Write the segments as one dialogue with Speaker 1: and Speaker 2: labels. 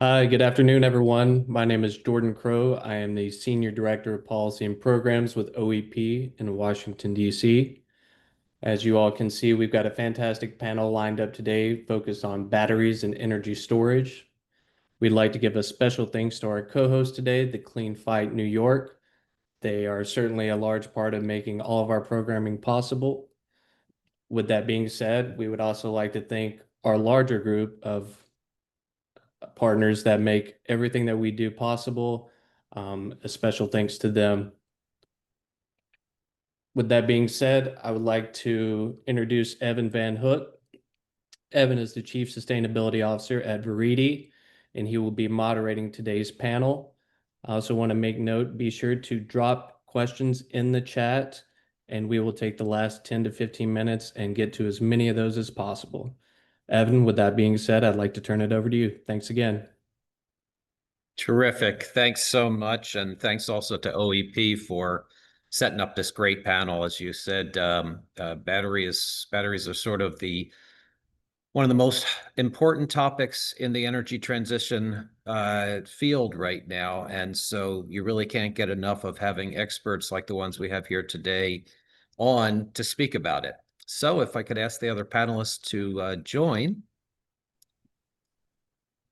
Speaker 1: Good afternoon, everyone. My name is Jordan Crow. I am the Senior Director of Policy and Programs with OEP in Washington, D.C. As you all can see, we've got a fantastic panel lined up today focused on batteries and energy storage. We'd like to give a special thanks to our co-host today, the Clean Fight New York. They are certainly a large part of making all of our programming possible. With that being said, we would also like to thank our larger group of partners that make everything that we do possible. A special thanks to them. With that being said, I would like to introduce Evan Van Hook. Evan is the Chief Sustainability Officer at Viridi, and he will be moderating today's panel. I also want to make note, be sure to drop questions in the chat, and we will take the last 10 to 15 minutes and get to as many of those as possible. Evan, with that being said, I'd like to turn it over to you. Thanks again.
Speaker 2: Terrific. Thanks so much. And thanks also to OEP for setting up this great panel. As you said, batteries are sort of one of the most important topics in the energy transition field right now. And so you really can't get enough of having experts like the ones we have here today on to speak about it. So if I could ask the other panelists to join.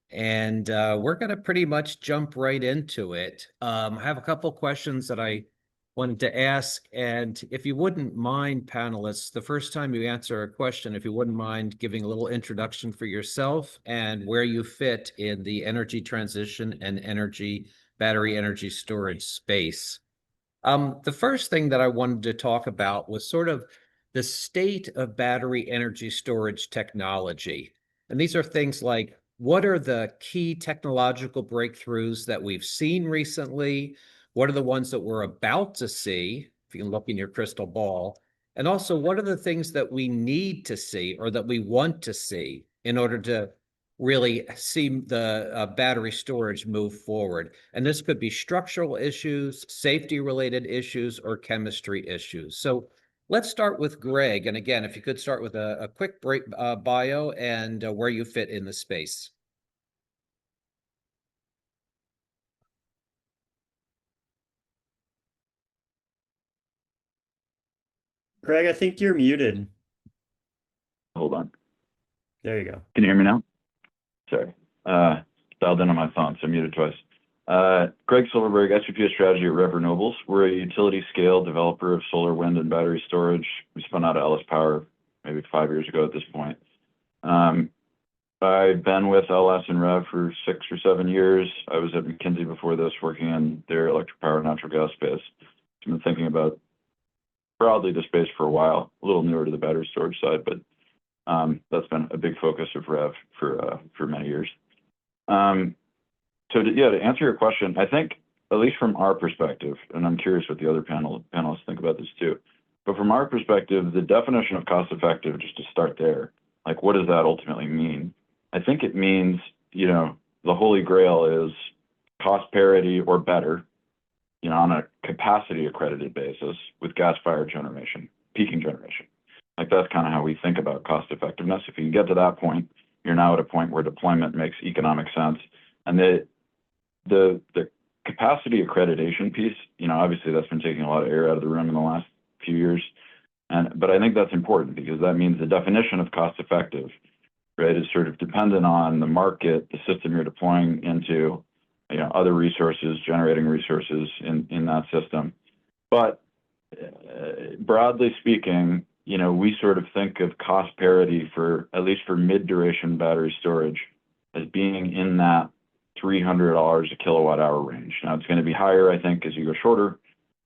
Speaker 2: And we're going to pretty much jump right into it. I have a couple questions that I wanted to ask. And if you wouldn't mind, panelists, the first time you answer a question, if you wouldn't mind giving a little introduction for yourself and where you fit in the energy transition and battery energy storage space. The first thing that I wanted to talk about was sort of the state of battery energy storage technology. And these are things like, what are the key technological breakthroughs that we've seen recently? What are the ones that we're about to see, if you can look in your crystal ball? And also, what are the things that we need to see or that we want to see in order to really see the battery storage move forward? And this could be structural issues, safety-related issues, or chemistry issues. So let's start with Greg. And again, if you could start with a quick bio and where you fit in the space.
Speaker 3: Greg, I think you're muted.
Speaker 4: Hold on.
Speaker 3: There you go.
Speaker 4: Can you hear me now? Sorry. Dialed in on my phone, so muted twice. Greg Silverberg, SVP of Strategy at REV Renewables. We're a utility scale developer of solar, wind, and battery storage. We spun out of LS Power maybe 5 years ago at this point. I've been with LS and REV for 6 or 7 years. I was at McKinsey before this, working in their electric power and natural gas space. I've been thinking about broadly the space for a while, a little newer to the battery storage side, but that's been a big focus of REV for many years. So to answer your question, I think, at least from our perspective, and I'm curious what the other panelists think about this too, but from our perspective, the definition of cost effective, just to start there, like what does that ultimately mean? I think it means, the holy grail is cost parity or better, on a capacity accredited basis with gas-fired generation, peaking generation. Like that's kind of how we think about cost effectiveness. If you can get to that point, you're now at a point where deployment makes economic sense. And the capacity accreditation piece, obviously that's been taking a lot of air out of the room in the last few years. But I think that's important because that means the definition of cost effective, right, is sort of dependent on the market, the system you're deploying into, other resources, generating resources in that system. But broadly speaking, we sort of think of cost parity at least for mid-duration battery storage as being in that $300 a kilowatt hour range. Now it's going to be higher, I think, as you go shorter.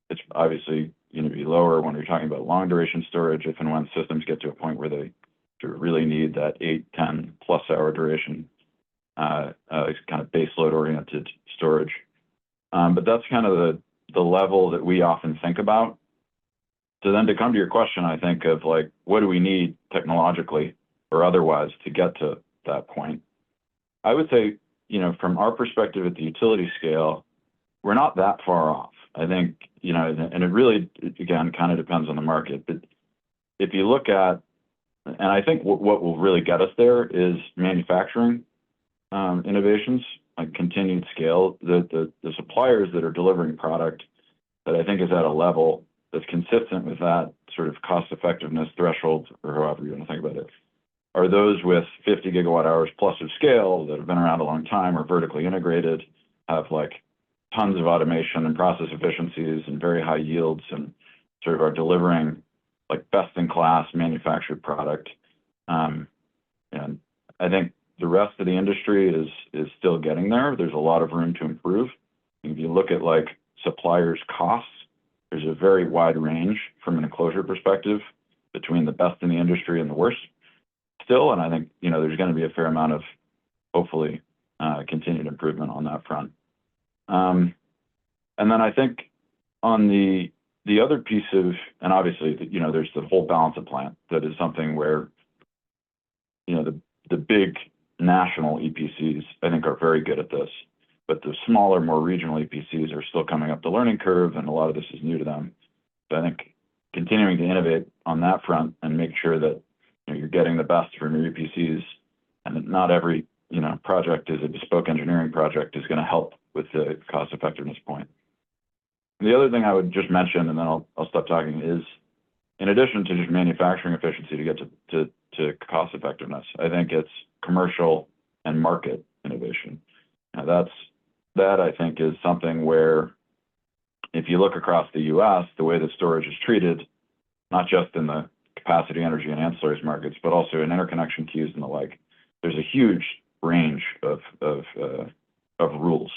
Speaker 4: It's obviously going to be lower when you're talking about long duration storage, if and when systems get to a point where they sort of really need that 8, 10 plus hour duration, kind of base load oriented storage. But that's kind of the level that we often think about. So then to come to your question, I think of like, what do we need technologically or otherwise to get to that point? I would say, from our perspective at the utility scale, we're not that far off. I think, and it really, again, kind of depends on the market. But if you look at, and I think what will really get us there is manufacturing innovations. like continued scale, the suppliers that are delivering product that I think is at a level that's consistent with that sort of cost effectiveness threshold, or however you want to think about it, are those with 50 gigawatt hours plus of scale that have been around a long time, are vertically integrated, have like tons of automation and process efficiencies and very high yields, and sort of are delivering like best in class manufactured product. And I think the rest of the industry is still getting there. There's a lot of room to improve. If you look at like suppliers' costs, there's a very wide range from an enclosure perspective between the best in the industry and the worst still. And I think, there's going to be a fair amount of hopefully continued improvement on that front. And then I think on the other piece of, and obviously, there's the whole balance of plant that is something where, the big national EPCs, I think, are very good at this, but the smaller, more regional EPCs are still coming up the learning curve, and a lot of this is new to them. So I think continuing to innovate on that front and make sure that you're getting the best from your EPCs, and that not every project is a bespoke engineering project, is going to help with the cost effectiveness point. And the other thing I would just mention, and then I'll stop talking, is in addition to just manufacturing efficiency to get to cost effectiveness, I think it's commercial and market innovation. Now that I think is something where, if you look across the U.S., the way that storage is treated, not just in the capacity, energy, and ancillaries markets, but also in interconnection queues and the like, there's a huge range of rules.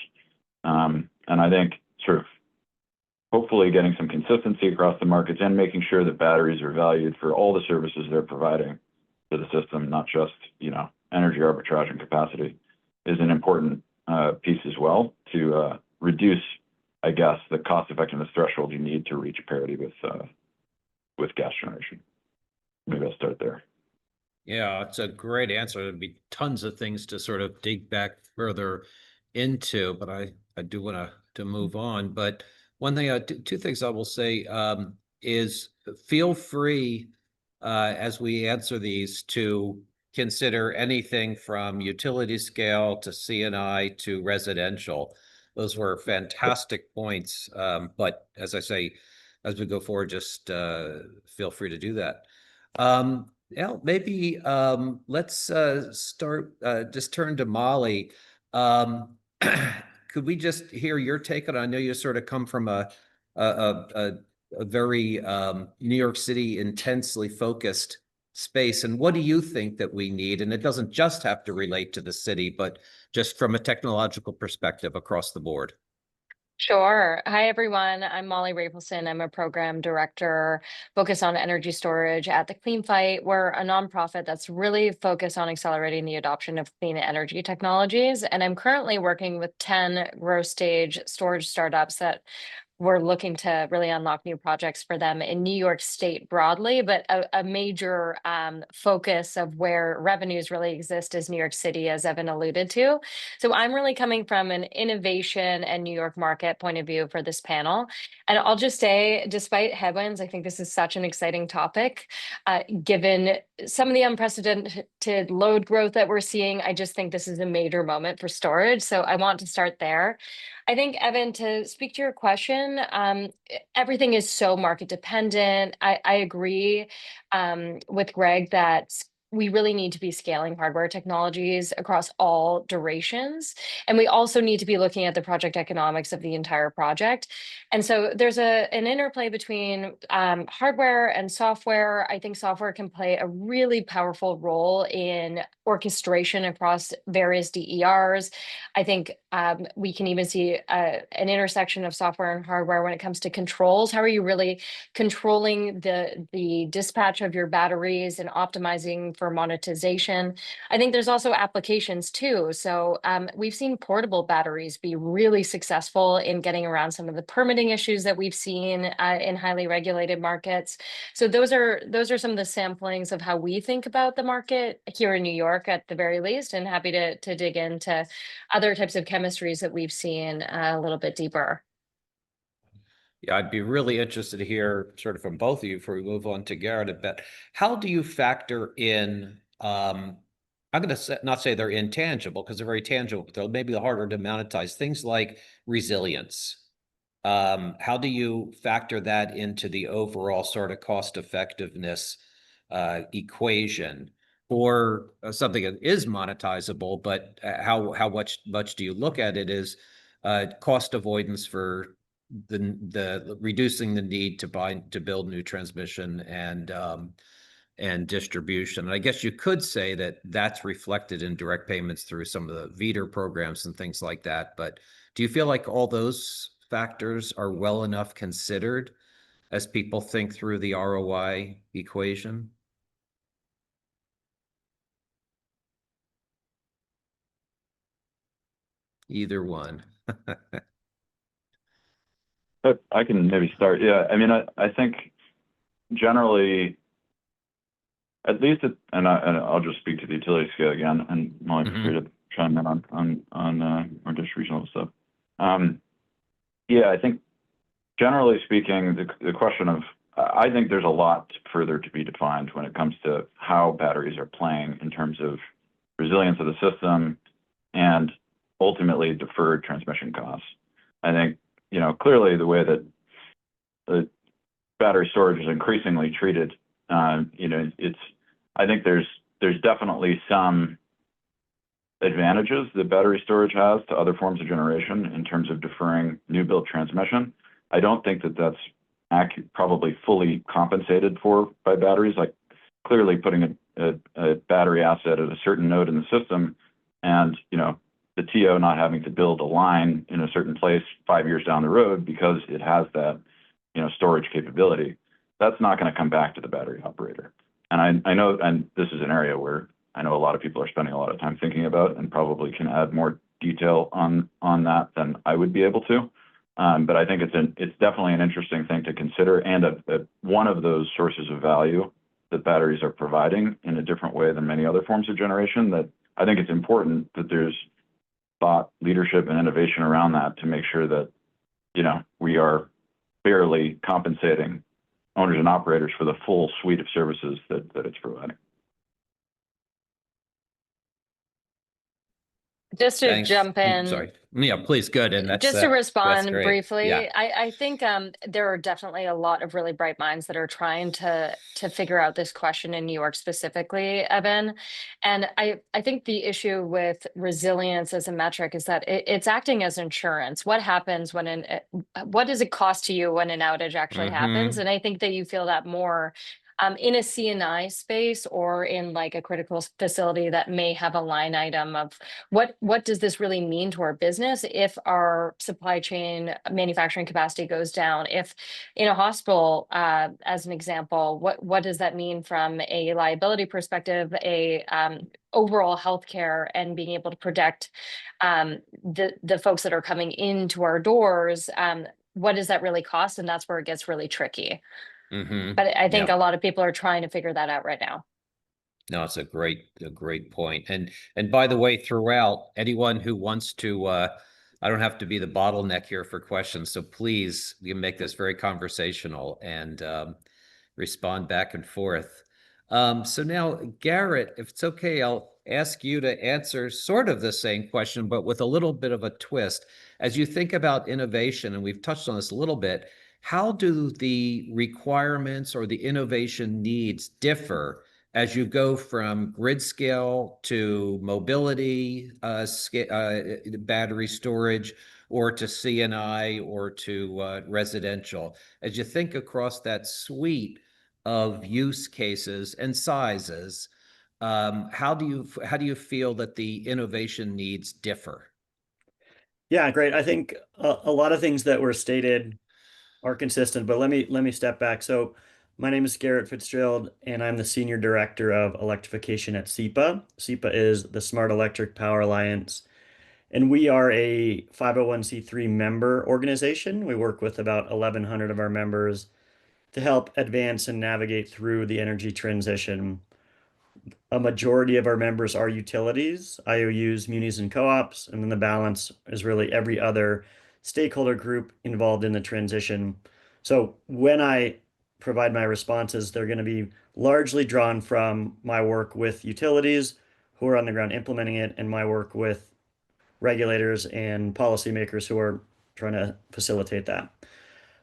Speaker 4: And I think sort of hopefully getting some consistency across the markets and making sure that batteries are valued for all the services they're providing to the system, not just, energy arbitrage and capacity, is an important piece as well to reduce, I guess, the cost effectiveness threshold you need to reach parity with gas generation. Maybe I'll start there.
Speaker 2: Yeah, it's a great answer. There'd be tons of things to sort of dig back further into, but I do want to move on. But one thing, two things I will say is feel free as we answer these to consider anything from utility scale to C&I to residential. Those were fantastic points. But as I say, as we go forward, just feel free to do that. Maybe let's start, just turn to Molly. Could we just hear your take on it? I know you sort of come from a very New York City intensely focused space. And what do you think that we need? And it doesn't just have to relate to the city, but just from a technological perspective across the board.
Speaker 5: Sure. Hi, everyone. I'm Molly Rafelson. I'm a program director focused on energy storage at the Clean Fight. We're a nonprofit that's really focused on accelerating the adoption of clean energy technologies. And I'm currently working with 10 growth stage storage startups that we're looking to really unlock new projects for them in New York State broadly, but a major focus of where revenues really exist is New York City, as Evan alluded to. So I'm really coming from an innovation and New York market point of view for this panel. And I'll just say, despite headwinds, I think this is such an exciting topic. Given some of the unprecedented load growth that we're seeing, I just think this is a major moment for storage. So I want to start there. I think, Evan, to speak to your question, everything is so market dependent. I agree with Greg that we really need to be scaling hardware technologies across all durations. And we also need to be looking at the project economics of the entire project. And so there's an interplay between hardware and software. I think software can play a really powerful role in orchestration across various DERs. I think we can even see an intersection of software and hardware when it comes to controls. How are you really controlling the dispatch of your batteries and optimizing for monetization? I think there's also applications too. So we've seen portable batteries be really successful in getting around some of the permitting issues that we've seen in highly regulated markets. So those are some of the samplings of how we think about the market here in New York at the very least, and happy to dig into other types of chemistries that we've seen a little bit deeper.
Speaker 2: Yeah, I'd be really interested to hear sort of from both of you before we move on to Garrett a bit. How do you factor in, I I'm going to not say they're intangible because they're very tangible, but they're maybe harder to monetize. Things like resilience. How do you factor that into the overall sort of cost effectiveness equation, or something that is monetizable, but how much do you look at it as cost avoidance for the reducing the need to build new transmission and distribution? And I guess you could say that that's reflected in direct payments through some of the VEDR programs and things like that. But do you feel like all those factors are well enough considered as people think through the ROI equation? Either one.
Speaker 4: I can maybe start. Yeah, I mean, I think generally, at least, and I'll just speak to the utility scale again, and Molly, feel free to chime in on more distributional stuff. Yeah, I think generally speaking, the question of, I think there's a lot further to be defined when it comes to how batteries are playing in terms of resilience of the system and ultimately deferred transmission costs. I think, you know, clearly the way that the battery storage is increasingly treated, you know, I think there's definitely some advantages that battery storage has to other forms of generation in terms of deferring new build transmission. I don't think that that's probably fully compensated for by batteries. Like clearly putting a battery asset at a certain node in the system, and you know, the TO not having to build a line in a certain place 5 years down the road because it has that, you know, storage capability, that's not going to come back to the battery operator. And I know, and this is an area where I know a lot of people are spending a lot of time thinking about, and probably can add more detail on that than I would be able to. But I think it's definitely an interesting thing to consider, and one of those sources of value that batteries are providing in a different way than many other forms of generation. That I think it's important that there's thought, leadership, and innovation around that to make sure that, you know, we are fairly compensating owners and operators for the full suite of services that it's providing.
Speaker 5: Just to
Speaker 2: Thanks.
Speaker 5: jump in.
Speaker 2: Sorry. Yeah, please. Good. And that's
Speaker 5: Just to respond
Speaker 2: great.
Speaker 5: briefly,
Speaker 2: Yeah.
Speaker 5: I think there are definitely a lot of really bright minds that are trying to figure out this question in New York specifically, Evan. And I think the issue with resilience as a metric is that it's acting as insurance. What happens when what does it cost to you when an outage actually happens? And I think that you feel that more in a CNI space, or in like a critical facility that may have a line item of what does this really mean to our business if our supply chain manufacturing capacity goes down? If in a hospital, as an example, what does that mean from a liability perspective, a overall healthcare, and being able to protect the folks that are coming into our doors? What does that really cost? And that's where it gets really tricky. But I think a lot of people are trying to figure that out right now.
Speaker 2: No, it's a great point. And by the way, throughout, anyone who wants to, I don't have to be the bottleneck here for questions, so please, you can make this very conversational and respond back and forth. So now, Garrett, if it's okay, I'll ask you to answer sort of the same question, but with a little bit of a twist. As you think about innovation, and we've touched on this a little bit, how do the requirements or the innovation needs differ as you go from grid scale to mobility, battery storage, or to CNI, or to residential? As you think across that suite of use cases and sizes, how do you feel that the innovation needs differ?
Speaker 3: Yeah, great. I think a lot of things that were stated are consistent, but let me step back. So my name is Garrett Fitzgerald, and I'm the Senior Director of Electrification at SEPA. SEPA is the Smart Electric Power Alliance, and we are a 501c3 member organization. We work with about 1,100 of our members to help advance and navigate through the energy transition. A majority of our members are utilities, IOUs, munis, and co-ops, and then the balance is really every other stakeholder group involved in the transition. So when I provide my responses, they're going to be largely drawn from my work with utilities, who are on the ground implementing it, and my work with regulators and policymakers who are trying to facilitate that.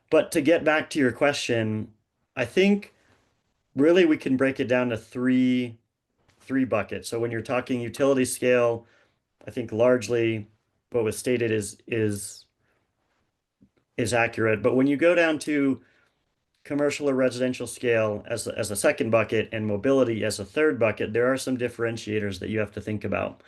Speaker 3: But to get back to your question, I think really we can break it down to three buckets. So when you're talking utility scale, I think largely what was stated is accurate. But when you go down to commercial or residential scale as a second bucket and mobility as a third bucket, there are some differentiators that you have to think about.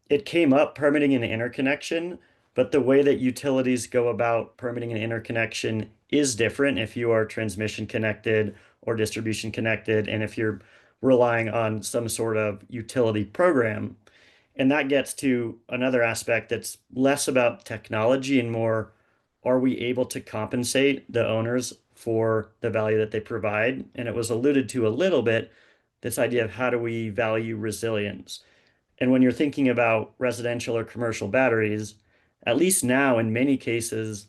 Speaker 3: It came up permitting an interconnection, but the way that utilities go about permitting an interconnection is different if you are transmission connected or distribution connected, and if you're relying on some sort of utility program. And that gets to another aspect that's less about technology and more, are we able to compensate the owners for the value that they provide? And it was alluded to a little bit, this idea of how do we value resilience? And when you're thinking about residential or commercial batteries, at least now in many cases,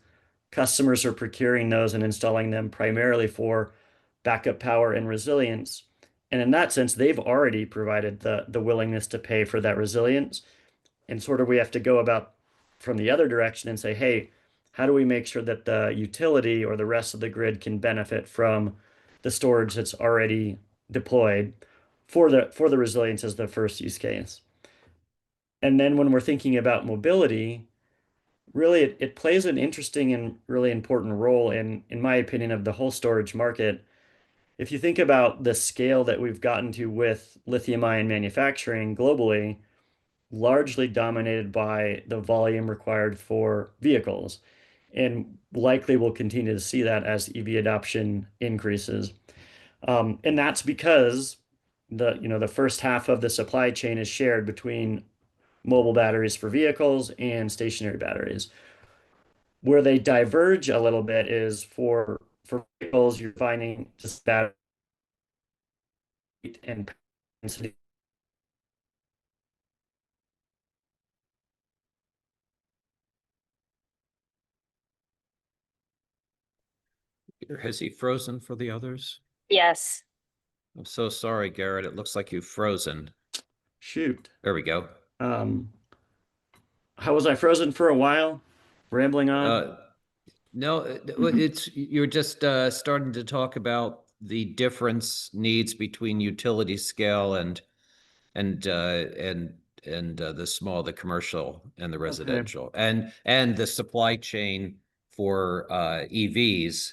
Speaker 3: customers are procuring those and installing them primarily for backup power and resilience. And in that sense, they've already provided the willingness to pay for that resilience. And sort of we have to go about from the other direction and say, hey, how do we make sure that the utility or the rest of the grid can benefit from the storage that's already deployed for the resilience as the first use case? And then when we're thinking about mobility, really it plays an interesting and really important role in my opinion, of the whole storage market. If you think about the scale that we've gotten to with lithium-ion manufacturing globally, largely dominated by the volume required for vehicles, and likely will continue to see that as EV adoption increases. And that's because the first half of the supply chain is shared between mobile batteries for vehicles and stationary batteries. Where they diverge a little bit is for vehicles, you're finding just battery and density.
Speaker 2: Has he frozen for the others?
Speaker 5: Yes.
Speaker 2: I'm so sorry, Garrett. It looks like you've frozen.
Speaker 3: Shoot.
Speaker 2: There we go.
Speaker 3: How was I frozen for a while? Rambling on?
Speaker 2: No, it's you're just starting to talk about the difference needs between utility scale and the commercial and the residential, and the supply chain for EVs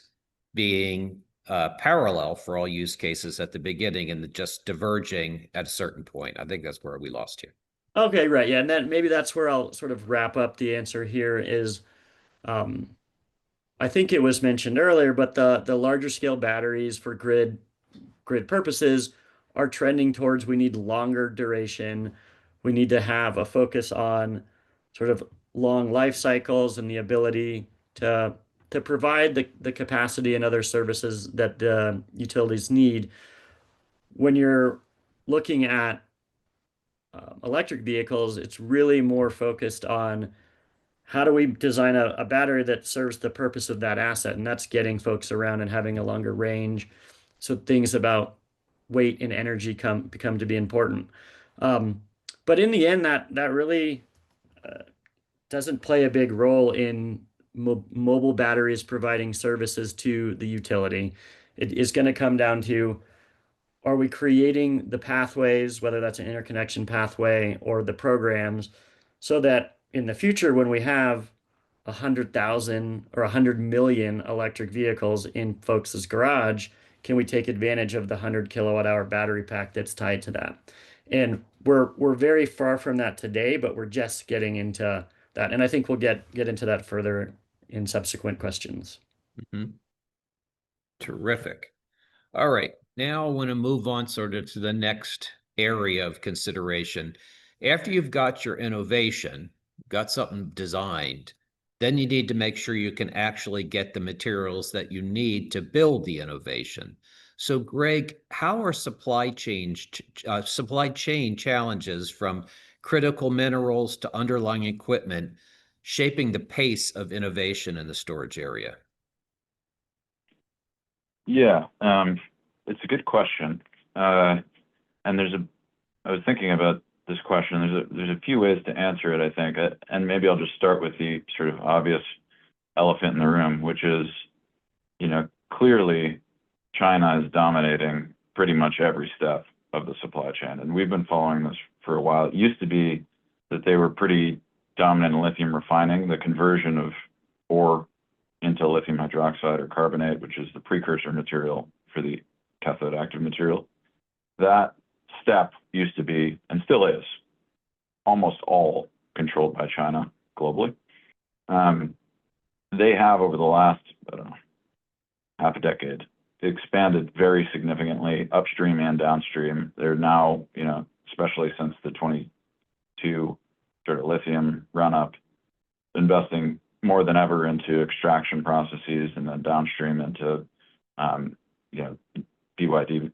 Speaker 2: being parallel for all use cases at the beginning and just diverging at a certain point. I think that's where we lost you.
Speaker 3: Okay, right. Yeah, and then maybe that's where I'll sort of wrap up the answer here is I think it was mentioned earlier, but the larger scale batteries for grid purposes are trending towards we need longer duration. We need to have a focus on sort of long life cycles and the ability to provide the capacity and other services that the utilities need. When you're looking at electric vehicles, it's really more focused on how do we design a battery that serves the purpose of that asset, and that's getting folks around and having a longer range. So things about weight and energy become to be important. But in the end, that really doesn't play a big role in mobile batteries providing services to the utility. It is going to come down to, are we creating the pathways, whether that's an interconnection pathway or the programs, so that in the future, when we have 100,000 or 100 million electric vehicles in folks' garage, can we take advantage of the 100 kilowatt hour battery pack that's tied to that? And we're very far from that today, but we're just getting into that. And I think we'll get into that further in subsequent questions.
Speaker 2: Mm-hmm. Terrific. All right. Now I want to move on sort of to the next area of consideration. After you've got your innovation, got something designed, then you need to make sure you can actually get the materials that you need to build the innovation. So, Greg, how are supply chain challenges from critical minerals to underlying equipment shaping the pace of innovation in the storage area?
Speaker 4: Yeah, it's a good question. And there's I was thinking about this question. There's a few ways to answer it, I think, and maybe I'll just start with the sort of obvious elephant in the room, which is, clearly China is dominating pretty much every step of the supply chain, and we've been following this for a while. It used to be that they were pretty dominant in lithium refining, the conversion of ore into lithium hydroxide or carbonate, which is the precursor material for the cathode active material. That step used to be, and still is, almost all controlled by China globally. They have, over the last, I don't know, half a decade, expanded very significantly upstream and downstream. They're now, especially since the 22 sort of lithium run up, investing more than ever into extraction processes, and then downstream into, BYD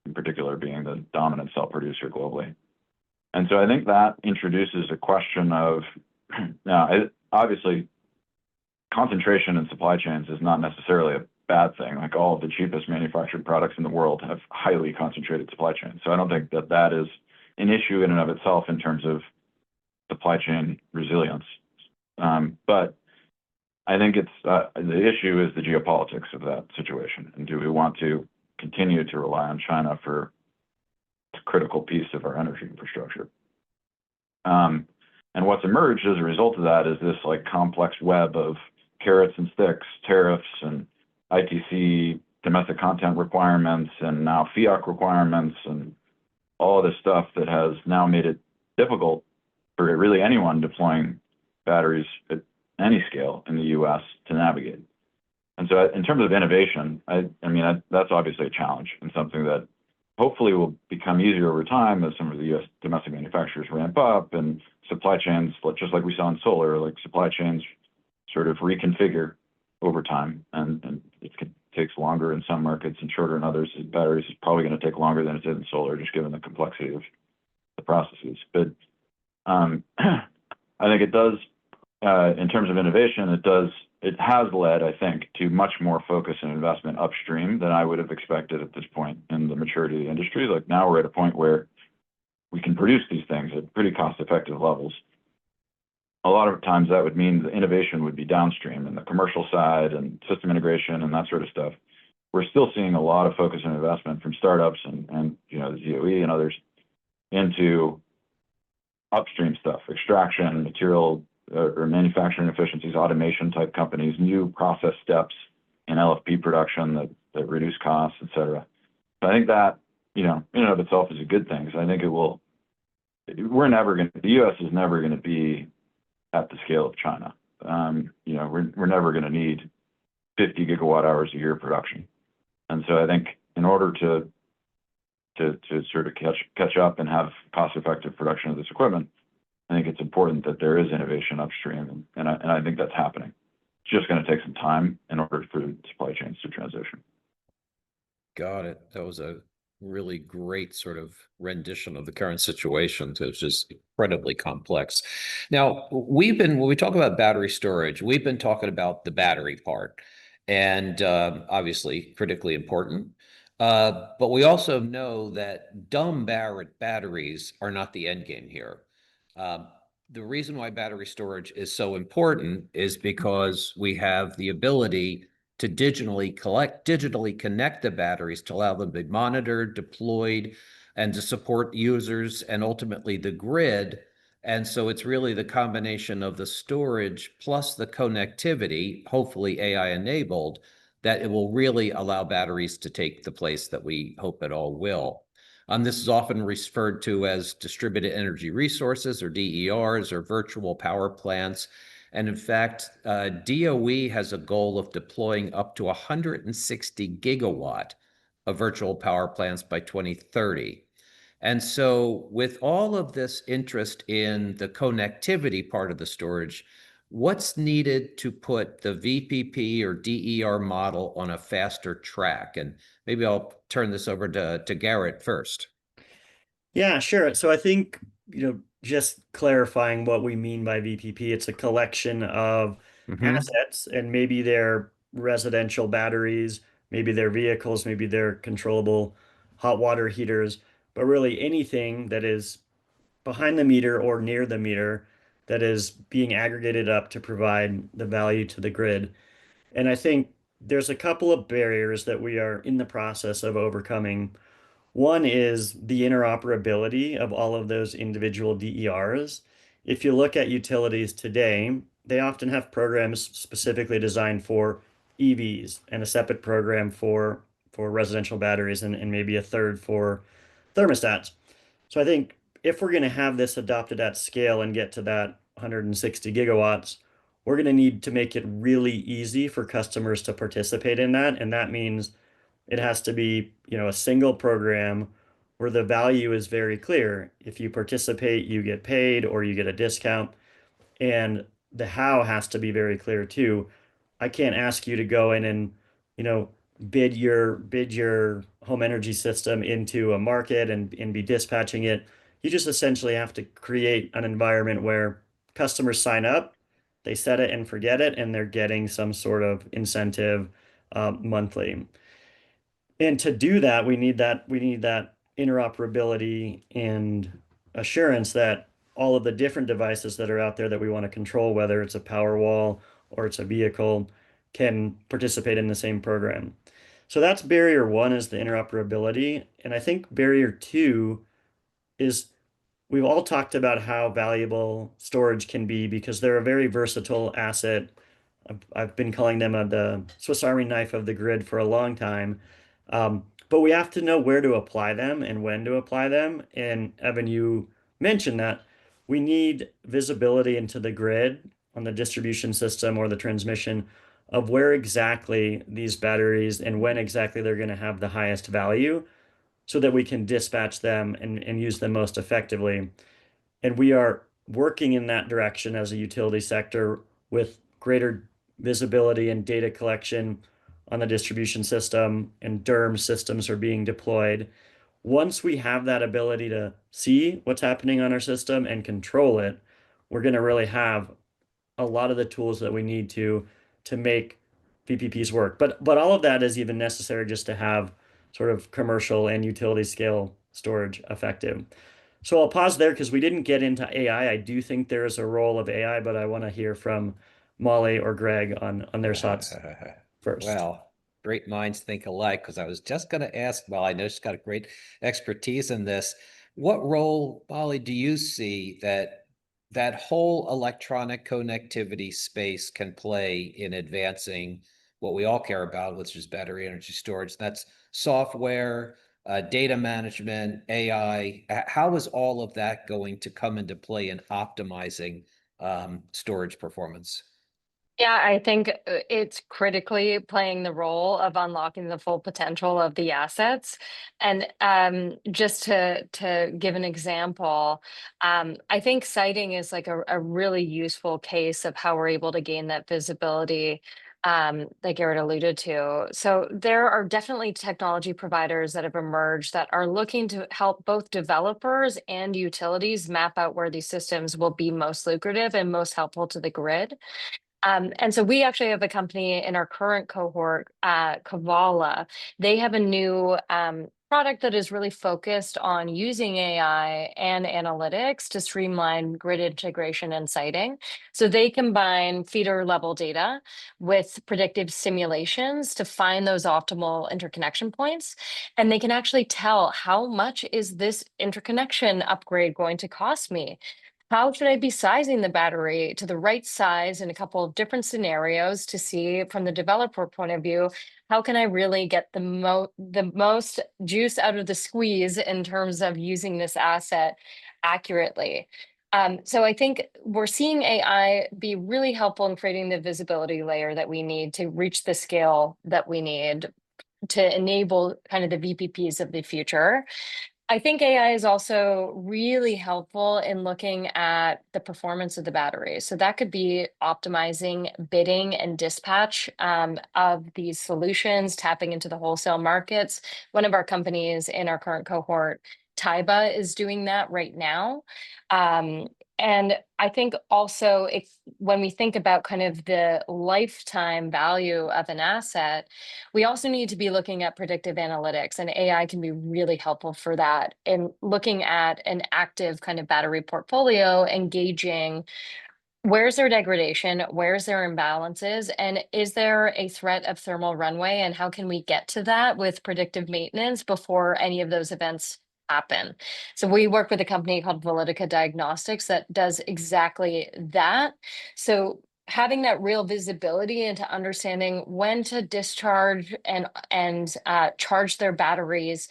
Speaker 4: in particular being the dominant cell producer globally. And so I think that introduces a question of, now, obviously, concentration in supply chains is not necessarily a bad thing. Like, all of the cheapest manufactured products in the world have highly concentrated supply chains. So I don't think that that is an issue in and of itself in terms of supply chain resilience. But I think it's the issue is the geopolitics of that situation. And do we want to continue to rely on China for a critical piece of our energy infrastructure? And what's emerged as a result of that is this like complex web of carrots and sticks, tariffs and ITC domestic content requirements, and now FIAC requirements, and all of this stuff that has now made it difficult for really anyone deploying batteries at any scale in the US to navigate. And so in terms of innovation, I mean, that's obviously a challenge, and something that hopefully will become easier over time as some of the US domestic manufacturers ramp up, and supply chains, just like we saw in solar, like supply chains sort of reconfigure over time. And it takes longer in some markets and shorter in others. Batteries is probably going to take longer than it did in solar, just given the complexity of the processes. But I think it does, in terms of innovation, it has led, I think, to much more focus and investment upstream than I would have expected at this point in the maturity of the industry. Like, now we're at a point where we can produce these things at pretty cost-effective levels. A lot of times that would mean the innovation would be downstream in the commercial side and system integration and that sort of stuff. We're still seeing a lot of focus and investment from startups and the ZOE and others into upstream stuff, extraction, material or manufacturing efficiencies, automation type companies, new process steps in LFP production that reduce costs, et cetera. So I think that, in and of itself is a good thing. So I think the US is never going to be at the scale of China. We're never going to need 50 gigawatt hours a year of production. And so I think in order to sort of catch up and have cost-effective production of this equipment, I think it's important that there is innovation upstream, and I think that's happening. It's just going to take some time in order for supply chains to transition.
Speaker 2: Got it. That was a really great sort of rendition of the current situation. It's just incredibly complex. Now, when we talk about battery storage, we've been talking about the battery part, and obviously critically important. But we also know that dumb batteries are not the end game here. The reason why battery storage is so important is because we have the ability to digitally connect the batteries to allow them to be monitored, deployed, and to support users and ultimately the grid. And so it's really the combination of the storage plus the connectivity, hopefully AI enabled, that it will really allow batteries to take the place that we hope it all will. This is often referred to as distributed energy resources, or DERs, or virtual power plants. And in fact, DOE has a goal of deploying up to 160 gigawatt of virtual power plants by 2030. And so with all of this interest in the connectivity part of the storage, what's needed to put the VPP or DER model on a faster track? And maybe I'll turn this over to Garrett first.
Speaker 3: Yeah, sure. So I think, just clarifying what we mean by VPP, it's a collection of assets, and maybe they're residential batteries, maybe they're vehicles, maybe they're controllable hot water heaters. but really anything that is behind the meter or near the meter that is being aggregated up to provide the value to the grid. And I think there's a couple of barriers that we are in the process of overcoming. One is the interoperability of all of those individual DERs. If you look at utilities today, they often have programs specifically designed for EVs and a separate program for residential batteries and maybe a third for thermostats. So I think if we're going to have this adopted at scale and get to that 160 gigawatts, we're going to need to make it really easy for customers to participate in that. And that means it has to be, a single program where the value is very clear. If you participate, you get paid or you get a discount. And the how has to be very clear too. I can't ask you to go in and, bid your home energy system into a market and be dispatching it. You just essentially have to create an environment where customers sign up, they set it and forget it, and they're getting some sort of incentive monthly. And to do that, we need that interoperability and assurance that all of the different devices that are out there that we want to control, whether it's a power wall or it's a vehicle, can participate in the same program. So that's barrier one, is the interoperability. And I think barrier two is we've all talked about how valuable storage can be because they're a very versatile asset. I've been calling them the Swiss Army knife of the grid for a long time. But we have to know where to apply them and when to apply them. And Evan, you mentioned that we need visibility into the grid on the distribution system or the transmission of where exactly these batteries and when exactly they're going to have the highest value so that we can dispatch them and use them most effectively. And we are working in that direction as a utility sector with greater visibility and data collection on the distribution system, and DERM systems are being deployed. Once we have that ability to see what's happening on our system and control it, we're going to really have a lot of the tools that we need to make VPPs work. But all of that is even necessary just to have sort of commercial and utility scale storage effective. So I'll pause there because we didn't get into AI. I do think there is a role of AI, but I want to hear from Molly or Greg on their thoughts first.
Speaker 2: Well, great minds think alike, because I was just going to ask, well, I know she's got a great expertise in this. What role, Molly, do you see that whole electronic connectivity space can play in advancing what we all care about, which is battery energy storage? That's software, data management, AI. How is all of that going to come into play in optimizing storage performance?
Speaker 5: Yeah, I think it's critically playing the role of unlocking the full potential of the assets. And just to give an example, I think siting is like a really useful case of how we're able to gain that visibility that Garrett alluded to. So there are definitely technology providers that have emerged that are looking to help both developers and utilities map out where these systems will be most lucrative and most helpful to the grid. And so we actually have a company in our current cohort, Kavala. They have a new product that is really focused on using AI and analytics to streamline grid integration and siting. So they combine feeder level data with predictive simulations to find those optimal interconnection points. And they can actually tell how much is this interconnection upgrade going to cost me? How should I be sizing the battery to the right size in a couple of different scenarios to see from the developer point of view, how can I really get the most juice out of the squeeze in terms of using this asset accurately? So I think we're seeing AI be really helpful in creating the visibility layer that we need to reach the scale that we need to enable kind of the VPPs of the future. I think AI is also really helpful in looking at the performance of the battery. So that could be optimizing bidding and dispatch of these solutions, tapping into the wholesale markets. One of our companies in our current cohort, Taiba, is doing that right now. And I think also when we think about kind of the lifetime value of an asset, we also need to be looking at predictive analytics, and AI can be really helpful for that. In looking at an active kind of battery portfolio, engaging where's their degradation, where's their imbalances, and is there a threat of thermal runaway, and how can we get to that with predictive maintenance before any of those events happen? So we work with a company called Viridi Diagnostics that does exactly that. So having that real visibility into understanding when to discharge and charge their batteries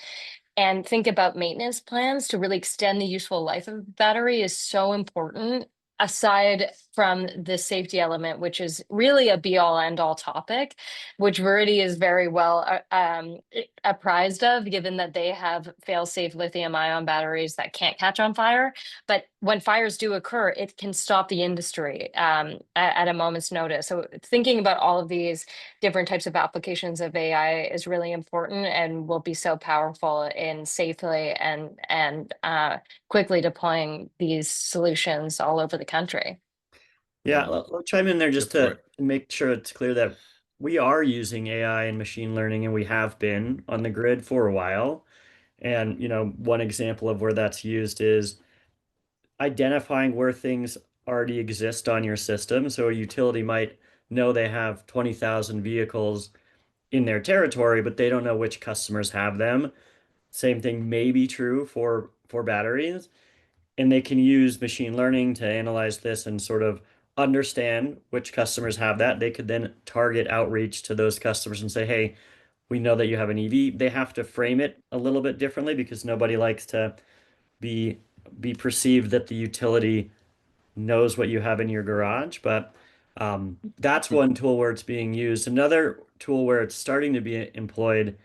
Speaker 5: and think about maintenance plans to really extend the useful life of the battery is so important, aside from the safety element, which is really a be all end all topic, which Viridi is very well apprised of, given that they have fail safe lithium ion batteries that can't catch on fire. But when fires do occur, it can stop the industry at a moment's notice. So thinking about all of these different types of applications of AI is really important and will be so powerful in safely and quickly deploying these solutions all over the country.
Speaker 3: Yeah,
Speaker 2: Yeah.
Speaker 3: I'll chime in there just
Speaker 2: Go for
Speaker 3: to make sure it's clear that we are using AI and machine learning, and we have been on the grid for a while. And, one example of where that's used is identifying where things already exist on your system. So a utility might know they have 20,000 vehicles in their territory, but they don't know which customers have them. Same thing may be true for batteries, and they can use machine learning to analyze this and sort of understand which customers have that. They could then target outreach to those customers and say, hey, we know that you have an EV. They have to frame it a little bit differently because nobody likes to be perceived that the utility knows what you have in your garage. But that's one tool where it's being used. Another tool where it's starting to be employed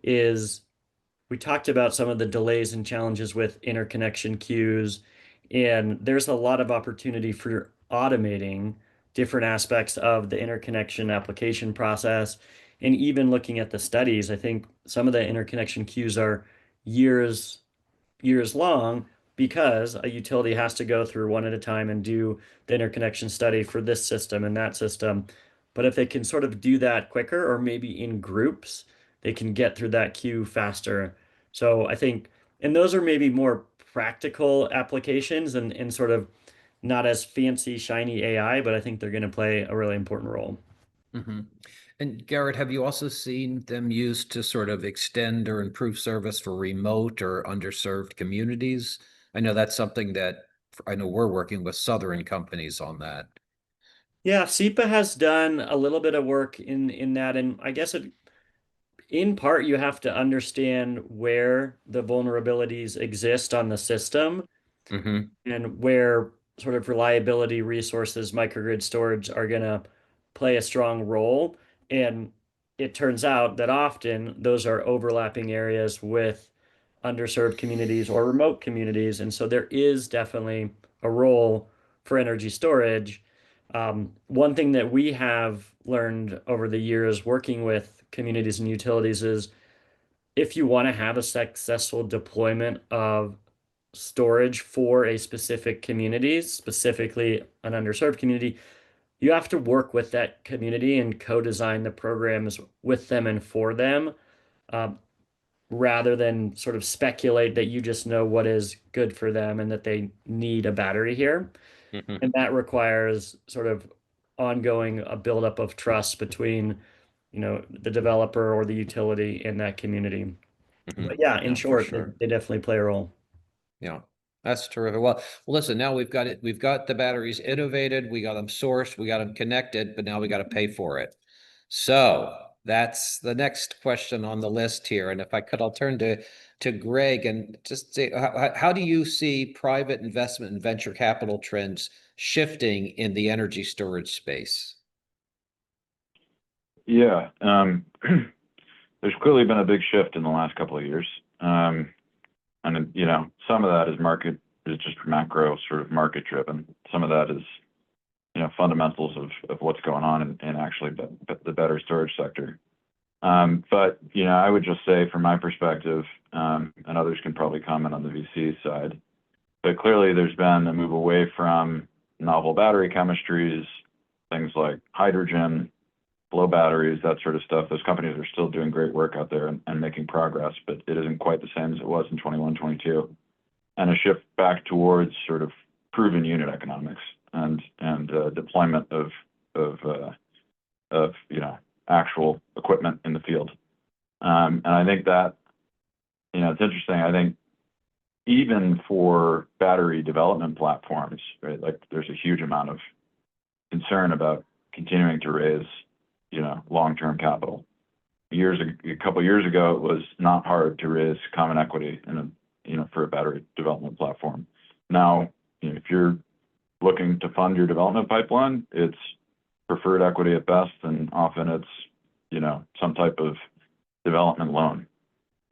Speaker 3: is, we talked about some of the delays and challenges with interconnection queues, and there's a lot of opportunity for automating different aspects of the interconnection application process. And even looking at the studies, I think some of the interconnection queues are years long because a utility has to go through one at a time and do the interconnection study for this system and that system. But if they can sort of do that quicker, or maybe in groups, they can get through that queue faster. So I think, and those are maybe more practical applications and sort of not as fancy, shiny AI, but I think they're going to play a really important role.
Speaker 2: Mm-hmm. And Garrett, have you also seen them used to sort of extend or improve service for remote or underserved communities? I know that's something that I know we're working with Southern companies on that.
Speaker 3: Yeah, SEPA has done a little bit of work in that, and I guess in part you have to understand where the vulnerabilities exist on the system,
Speaker 2: Mm-hmm.
Speaker 3: and where sort of reliability resources, microgrid storage are going to play a strong role. And it turns out that often those are overlapping areas with underserved communities or remote communities. And so there is definitely a role for energy storage. One thing that we have learned over the years working with communities and utilities is, if you want to have a successful deployment of storage for a specific community, specifically an underserved community, you have to work with that community and co-design the programs with them and for them, um, rather than sort of speculate that you just know what is good for them and that they need a battery here.
Speaker 2: Mm-hmm.
Speaker 3: And that requires sort of ongoing a buildup of trust between, the developer or the utility in that community.
Speaker 2: Mm-hmm.
Speaker 3: But yeah, in
Speaker 2: Yeah, for
Speaker 3: short,
Speaker 2: sure.
Speaker 3: they definitely play a role.
Speaker 2: Yeah, that's terrific. Well, listen, now we've got it. We've got the batteries innovated. We got them sourced. We got them connected, but now we got to pay for it. So that's the next question on the list here. And if I could, I'll turn to Greg and just say, how do you see private investment and venture capital trends shifting in the energy storage space?
Speaker 4: Yeah, there's clearly been a big shift in the last couple of years. And some of that is just macro sort of market driven. Some of that is, fundamentals of what's going on in actually the better storage sector. But, I would just say from my perspective, and others can probably comment on the VC side, But clearly there's been a move away from novel battery chemistries, things like hydrogen, flow batteries, that sort of stuff. Those companies are still doing great work out there and making progress, but it isn't quite the same as it was in 21, 22. And a shift back towards sort of proven unit economics and deployment of actual equipment in the field. And I think that, it's interesting. I think even for battery development platforms, right, like there's a huge amount of concern about continuing to raise, long-term capital. A couple of years ago, it was not hard to raise common equity for a battery development platform. Now, if you're looking to fund your development pipeline, it's preferred equity at best, and often it's, some type of development loan.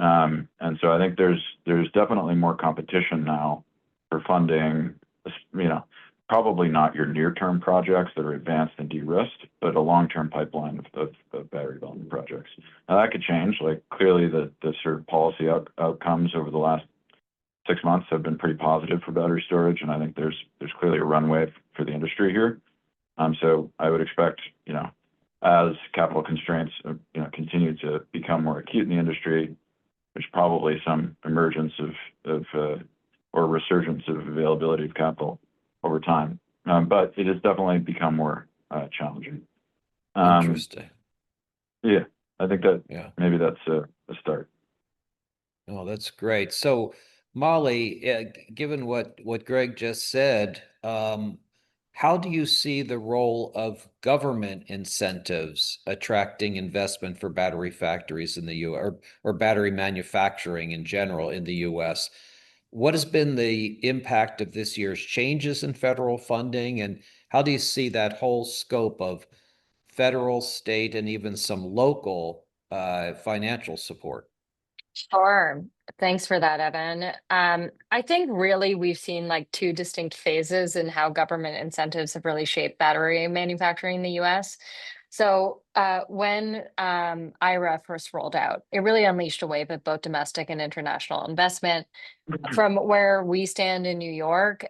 Speaker 4: And so I think there's definitely more competition now for funding, probably not your near-term projects that are advanced and de-risked, but a long-term pipeline of battery development projects. Now that could change. Like clearly the sort of policy outcomes over the last 6 months have been pretty positive for battery storage, and I think there's clearly a runway for the industry here. So I would expect, as capital constraints, continue to become more acute in the industry, there's probably some emergence of or resurgence of availability of capital over time. But it has definitely become more challenging.
Speaker 2: Interesting.
Speaker 4: Yeah, I think that maybe that's a start.
Speaker 2: Oh, that's great. So, Molly, given what Greg just said, how do you see the role of government incentives attracting investment for battery factories in the U.S. or battery manufacturing in general in the U.S.? What has been the impact of this year's changes in federal funding, and how do you see that whole scope of federal, state, and even some local financial support?
Speaker 5: Sure. Thanks for that, Evan. I think really we've seen like two distinct phases in how government incentives have really shaped battery manufacturing in the US. So when IRA first rolled out, it really unleashed a wave of both domestic and international investment. From where we stand in New York,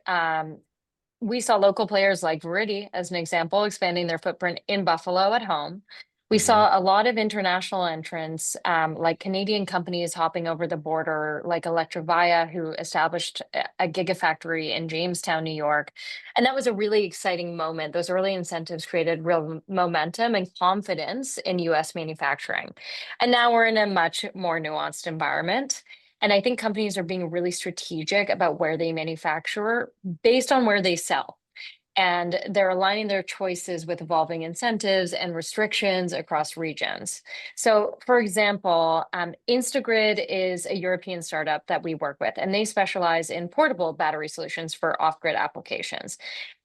Speaker 5: we saw local players like Viridi, as an example, expanding their footprint in Buffalo at home. We saw a lot of international entrants, like Canadian companies hopping over the border, like Electrovaya, who established a gigafactory in Jamestown, New York. And that was a really exciting moment. Those early incentives created real momentum and confidence in US manufacturing. And now we're in a much more nuanced environment. And I think companies are being really strategic about where they manufacture based on where they sell. And they're aligning their choices with evolving incentives and restrictions across regions. So, for example, Instagrid is a European startup that we work with, and they specialize in portable battery solutions for off-grid applications.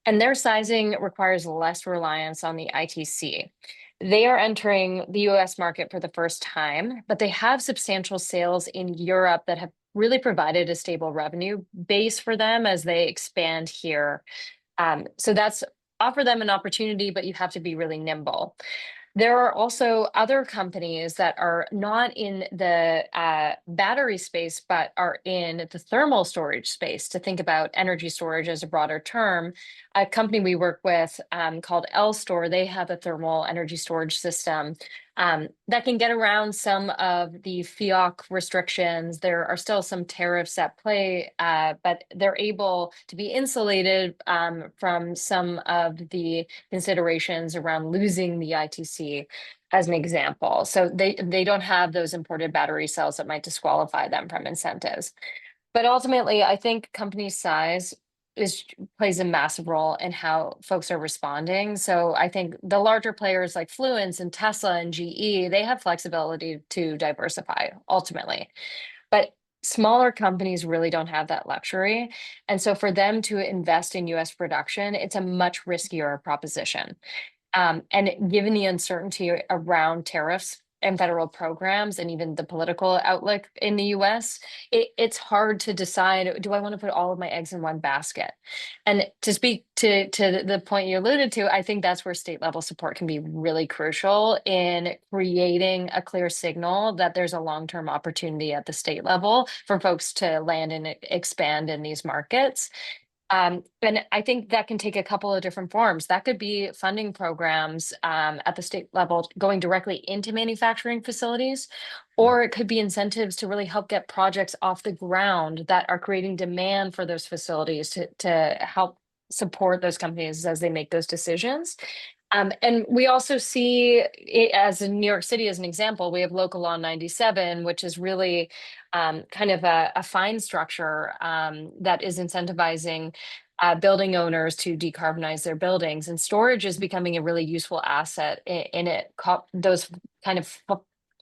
Speaker 5: And their sizing requires less reliance on the ITC. They are entering the US market for the first time, but they have substantial sales in Europe that have really provided a stable revenue base for them as they expand here. So that's offer them an opportunity, but you have to be really nimble. There are also other companies that are not in the battery space, but are in the thermal storage space. To think about energy storage as a broader term, a company we work with called L-Store, they have a thermal energy storage system that can get around some of the FEOC restrictions. There are still some tariffs at play, but they're able to be insulated from some of the considerations around losing the ITC, as an example. So they don't have those imported battery cells that might disqualify them from incentives. But ultimately, I think company size plays a massive role in how folks are responding. So I think the larger players like Fluence and Tesla and GE, they have flexibility to diversify ultimately. But smaller companies really don't have that luxury. And so for them to invest in US production, it's a much riskier proposition. And given the uncertainty around tariffs and federal programs and even the political outlook in the US, it's hard to decide, do I want to put all of my eggs in one basket? And to speak to the point you alluded to, I think that's where state level support can be really crucial in creating a clear signal that there's a long-term opportunity at the state level for folks to land and expand in these markets. And I think that can take a couple of different forms. That could be funding programs at the state level going directly into manufacturing facilities, or it could be incentives to really help get projects off the ground that are creating demand for those facilities to help support those companies as they make those decisions. And we also see it as in New York City, as an example, we have Local Law 97, which is really kind of a fine structure that is incentivizing building owners to decarbonize their buildings. And storage is becoming a really useful asset in it, those kind of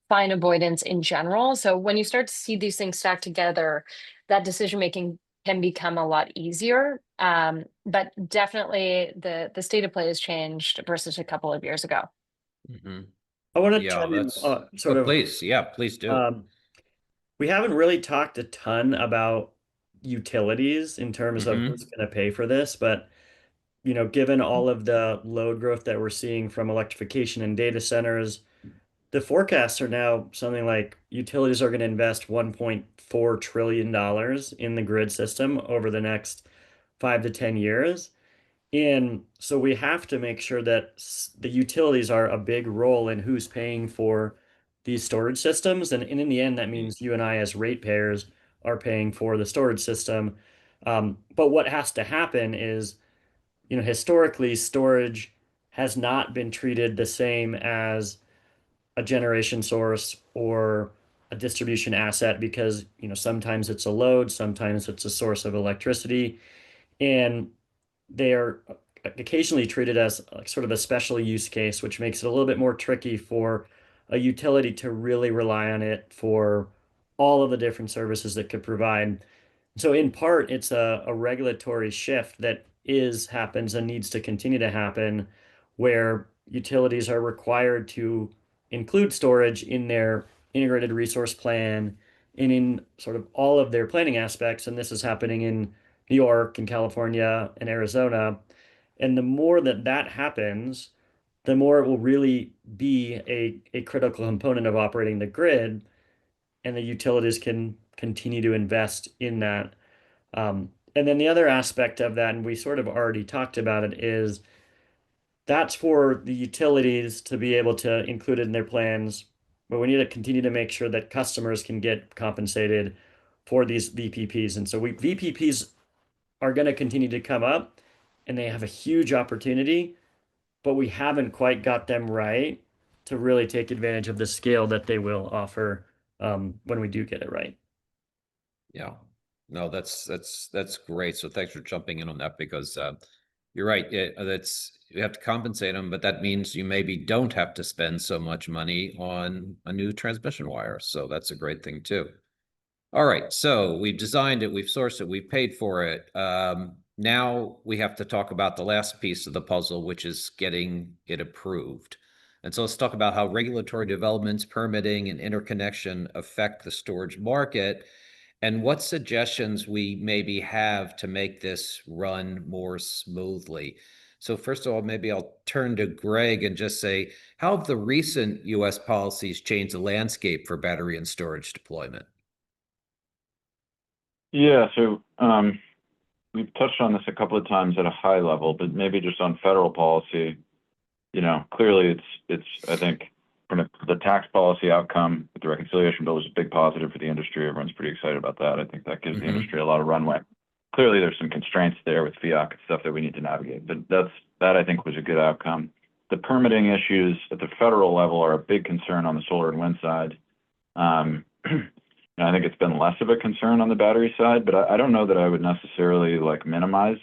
Speaker 5: fine avoidance in general. So when you start to see these things stacked together, that decision making can become a lot easier. But definitely the state of play has changed versus a couple of years ago.
Speaker 3: I want to
Speaker 2: Yeah,
Speaker 3: chime in,
Speaker 2: that's
Speaker 3: sort of.
Speaker 2: please. Yeah, please do.
Speaker 3: We haven't really talked a ton about utilities in terms of who's going to pay for this, but given all of the load growth that we're seeing from electrification and data centers, the forecasts are now something like utilities are going to invest $1.4 trillion in the grid system over the next 5 to 10 years. And so we have to make sure that the utilities are a big role in who's paying for these storage systems. And in the end, that means you and I, as ratepayers, are paying for the storage system. But what has to happen is, historically, storage has not been treated the same as a generation source or a distribution asset because, sometimes it's a load, sometimes it's a source of electricity. And they are occasionally treated as sort of a special use case, which makes it a little bit more tricky for a utility to really rely on it for all of the different services that could provide. So in part, it's a regulatory shift that happens and needs to continue to happen, where utilities are required to include storage in their integrated resource plan and in sort of all of their planning aspects. And this is happening in New York and California and Arizona. And the more that happens, the more it will really be a critical component of operating the grid, and the utilities can continue to invest in that. And then the other aspect of that, and we sort of already talked about it, is that's for the utilities to be able to include it in their plans, but we need to continue to make sure that customers can get compensated for these VPPs. And so VPPs are going to continue to come up, and they have a huge opportunity, but we haven't quite got them right to really take advantage of the scale that they will offer when we do get it right.
Speaker 2: Yeah, no, that's great. So thanks for jumping in on that, because you're right. You have to compensate them, but that means you maybe don't have to spend so much money on a new transmission wire. So that's a great thing too. All right, so we've designed it, we've sourced it, we've paid for it. Now we have to talk about the last piece of the puzzle, which is getting it approved. And so let's talk about how regulatory developments, permitting, and interconnection affect the storage market, and what suggestions we maybe have to make this run more smoothly. So first of all, maybe I'll turn to Greg and just say, how have the recent U.S. policies changed the landscape for battery and storage deployment?
Speaker 4: Yeah, so we've touched on this a couple of times at a high level, but maybe just on federal policy, clearly it's I think from the tax policy outcome with the reconciliation bill was a big positive for the industry. Everyone's pretty excited about that. I think that gives the industry a lot of runway. Clearly there's some constraints there with FEOC and stuff that we need to navigate, but that I think was a good outcome. The permitting issues at the federal level are a big concern on the solar and wind side. I think it's been less of a concern on the battery side, but I don't know that I would necessarily minimize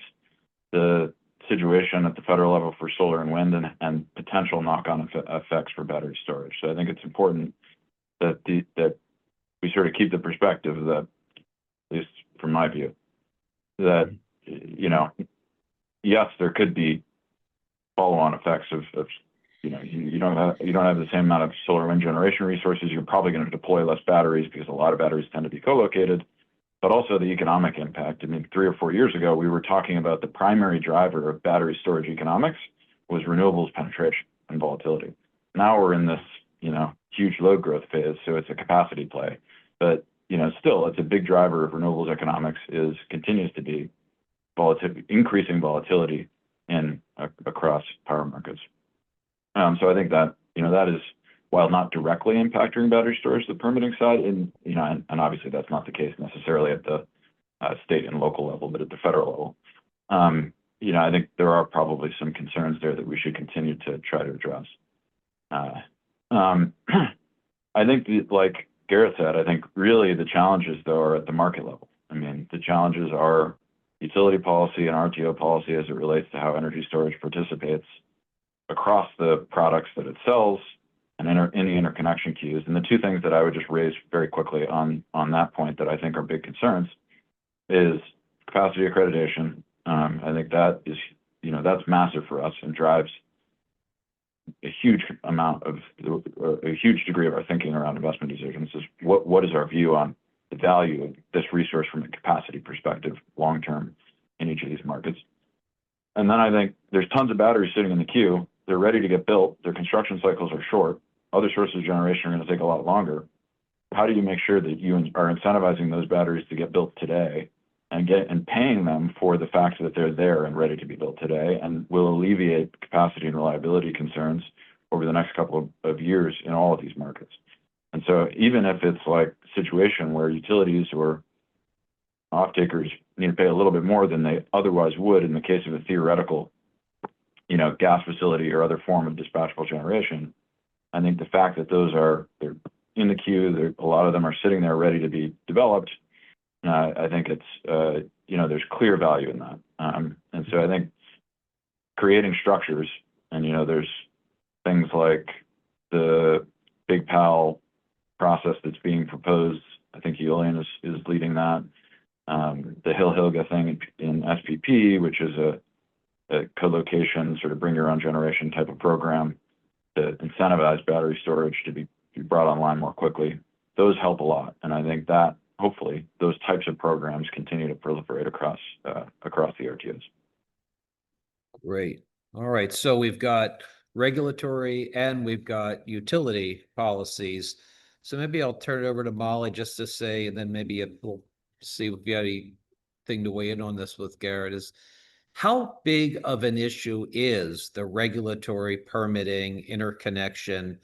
Speaker 4: the situation at the federal level for solar and wind and potential knock-on effects for battery storage. So I think it's important that we sort of keep the perspective that, at least from my view, that yes, there could be follow-on effects of you don't have the same amount of solar wind generation resources. You're probably going to deploy less batteries because a lot of batteries tend to be co-located, but also the economic impact. I mean, 3 or 4 years ago, we were talking about the primary driver of battery storage economics was renewables penetration and volatility. Now we're in this, huge load growth phase, so it's a capacity play. But, still, it's a big driver of renewables economics continues to be increasing volatility across power markets. So I think that, that is, while not directly impacting battery storage, the permitting side, and obviously that's not the case necessarily at the state and local level, but at the federal level. I think there are probably some concerns there that we should continue to try to address. I think, like Garrett said, I think really the challenges, though, are at the market level. I mean, the challenges are utility policy and RTO policy as it relates to how energy storage participates across the products that it sells and in the interconnection queues. And the two things that I would just raise very quickly on that point that I think are big concerns is capacity accreditation. I think that is, that's massive for us and drives a huge degree of our thinking around investment decisions. Is what is our view on the value of this resource from a capacity perspective long-term in each of these markets. And then I think there's tons of batteries sitting in the queue. They're ready to get built. Their construction cycles are short. Other sources of generation are going to take a lot longer. How do you make sure that you are incentivizing those batteries to get built today and paying them for the fact that they're there and ready to be built today, and will alleviate capacity and reliability concerns over the next couple of years in all of these markets? And so even if it's like a situation where utilities or off-takers need to pay a little bit more than they otherwise would in the case of a theoretical, gas facility or other form of dispatchable generation, I think the fact that they're in the queue, a lot of them are sitting there ready to be developed. I think it's, there's clear value in that. And so I think creating structures, and, there's things like the Big Pal process that's being proposed. I think Eolian is leading that. The Hill-Hilga thing in SPP, which is a co-location, sort of bring your own generation type of program to incentivize battery storage to be brought online more quickly. Those help a lot. And I think that hopefully those types of programs continue to proliferate across the RTOs.
Speaker 2: Great. All right. So we've got regulatory and we've got utility policies. So maybe I'll turn it over to Molly just to say, and then maybe we'll see if you have anything to weigh in on this with Garrett, is how big of an issue is the regulatory permitting interconnection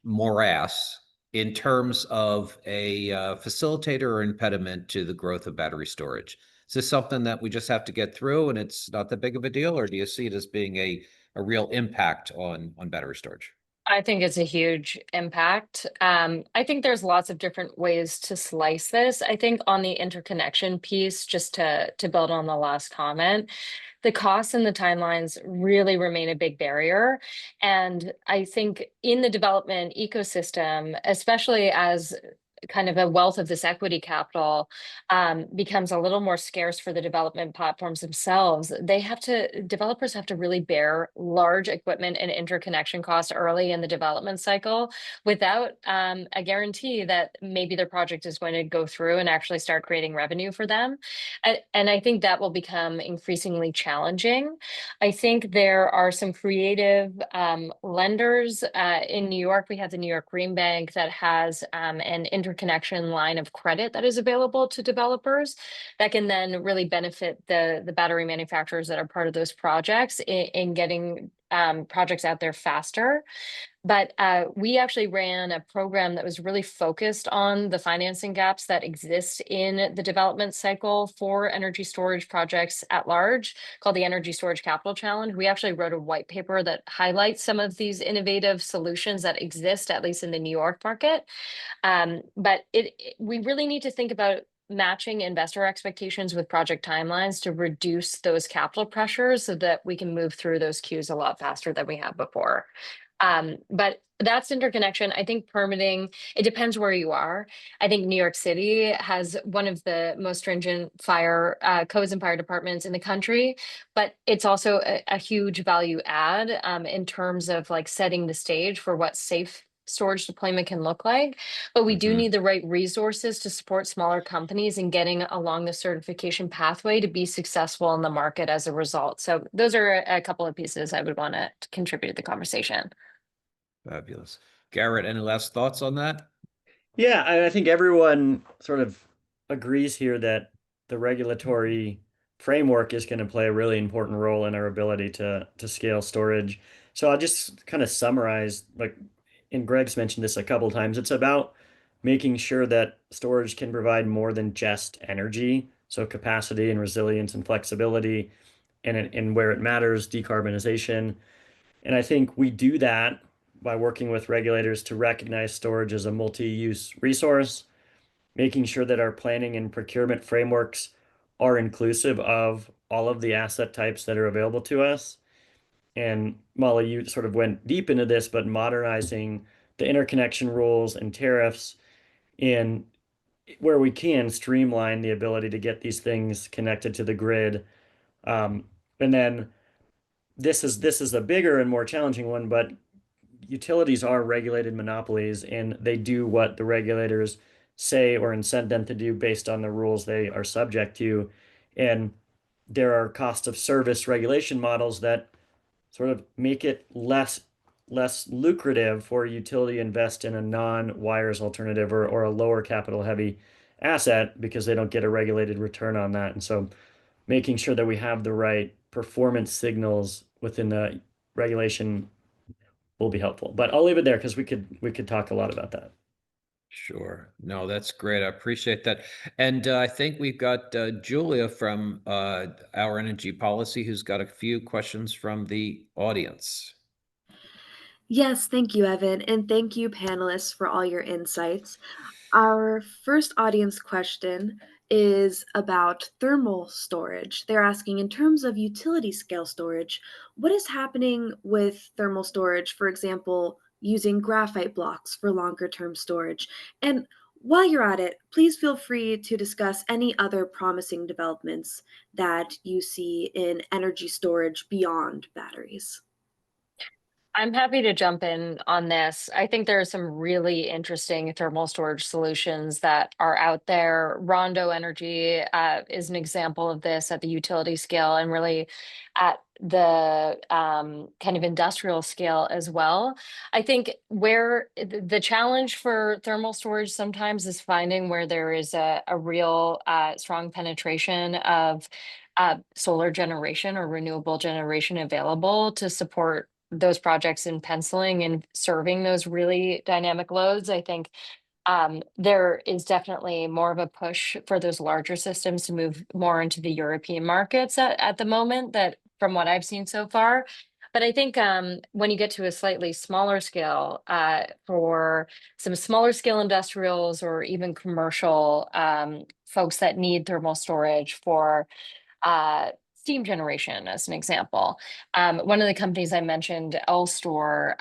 Speaker 2: morass in terms of a facilitator or impediment to the growth of battery storage? Is this something that we just have to get through and it's not that big of a deal, or do you see it as being a real impact on battery storage?
Speaker 5: I think it's a huge impact. I think there's lots of different ways to slice this. I think on the interconnection piece, just to build on the last comment, the costs and the timelines really remain a big barrier. And I think in the development ecosystem, especially as kind of a wealth of this equity capital becomes a little more scarce for the development platforms themselves, developers have to really bear large equipment and interconnection costs early in the development cycle without a guarantee that maybe their project is going to go through and actually start creating revenue for them. And I think that will become increasingly challenging. I think there are some creative lenders in New York. We have the New York Green Bank that has an interconnection line of credit that is available to developers that can then really benefit the battery manufacturers that are part of those projects in getting projects out there faster. But we actually ran a program that was really focused on the financing gaps that exist in the development cycle for energy storage projects at large, called the Energy Storage Capital Challenge. We actually wrote a white paper that highlights some of these innovative solutions that exist, at least in the New York market. But we really need to think about matching investor expectations with project timelines to reduce those capital pressures so that we can move through those queues a lot faster than we have before. But that's interconnection. I think permitting, it depends where you are. I think New York City has one of the most stringent fire codes and fire departments in the country, but it's also a huge value add in terms of like setting the stage for what safe storage deployment can look like. But we do
Speaker 2: Mhm.
Speaker 5: need the right resources to support smaller companies in getting along the certification pathway to be successful in the market as a result. So those are a couple of pieces I would want to contribute to the conversation.
Speaker 2: Fabulous. Garrett, any last thoughts on that?
Speaker 3: Yeah, I think everyone sort of agrees here that the regulatory framework is going to play a really important role in our ability to scale storage. So I'll just kind of summarize, like, and Greg's mentioned this a couple of times. It's about making sure that storage can provide more than just energy, so capacity and resilience and flexibility, and where it matters, decarbonization. And I think we do that by working with regulators to recognize storage as a multi-use resource, making sure that our planning and procurement frameworks are inclusive of all of the asset types that are available to us. And Molly, you sort of went deep into this, but modernizing the interconnection rules and tariffs in where we can streamline the ability to get these things connected to the grid. And then this is a bigger and more challenging one, but utilities are regulated monopolies and they do what the regulators say or incent them to do based on the rules they are subject to. And there are cost of service regulation models that sort of make it less lucrative for a utility to invest in a non-wires alternative or a lower capital heavy asset because they don't get a regulated return on that. And so making sure that we have the right performance signals within the regulation will be helpful. But I'll leave it there because we could talk a lot about that.
Speaker 2: Sure. No, that's great. I appreciate that. And I think we've got Julia from Our Energy Policy who's got a few questions from the audience.
Speaker 6: Yes, thank you, Evan, and thank you, panelists, for all your insights. Our first audience question is about thermal storage. They're asking, in terms of utility scale storage, what is happening with thermal storage, for example, using graphite blocks for longer term storage? And while you're at it, please feel free to discuss any other promising developments that you see in energy storage beyond batteries.
Speaker 5: I'm happy to jump in on this. I think there are some really interesting thermal storage solutions that are out there. Rondo Energy is an example of this at the utility scale and really at the kind of industrial scale as well. I think where the challenge for thermal storage sometimes is finding where there is a real strong penetration of solar generation or renewable generation available to support those projects in penciling and serving those really dynamic loads. I think there is definitely more of a push for those larger systems to move more into the European markets at the moment, that from what I've seen so far. But I think when you get to a slightly smaller scale, for some smaller scale industrials or even commercial folks that need thermal storage for steam generation, as an example. One of the companies I mentioned, Elstore,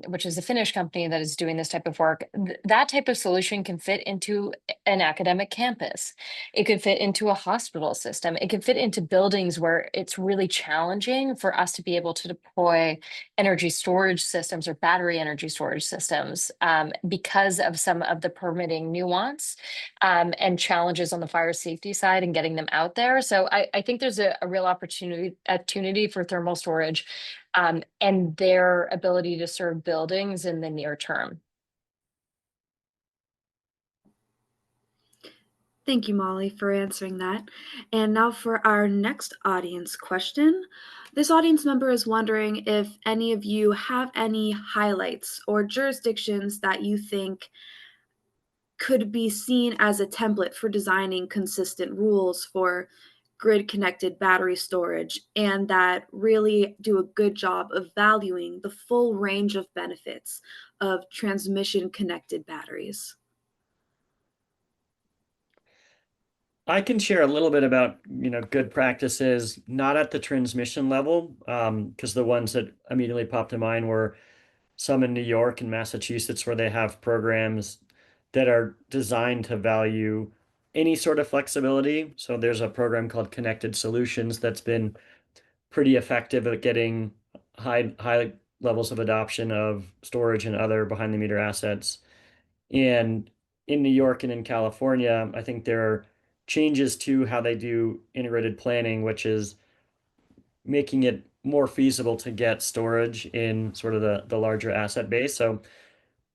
Speaker 5: which is a Finnish company that is doing this type of work, that type of solution can fit into an academic campus. It could fit into a hospital system. It can fit into buildings where it's really challenging for us to be able to deploy energy storage systems or battery energy storage systems because of some of the permitting nuance and challenges on the fire safety side and getting them out there. So I think there's a real opportunity for thermal storage and their ability to serve buildings in the near term.
Speaker 6: Thank you, Molly, for answering that. And now for our next audience question. This audience member is wondering if any of you have any highlights or jurisdictions that you think could be seen as a template for designing consistent rules for grid connected battery storage and that really do a good job of valuing the full range of benefits of transmission connected batteries.
Speaker 3: I can share a little bit about, good practices, not at the transmission level, because the ones that immediately popped to mind were some in New York and Massachusetts where they have programs that are designed to value any sort of flexibility. So there's a program called Connected Solutions that's been pretty effective at getting high levels of adoption of storage and other behind the meter assets. And in New York and in California, I think there are changes to how they do integrated planning, which is making it more feasible to get storage in sort of the larger asset base. So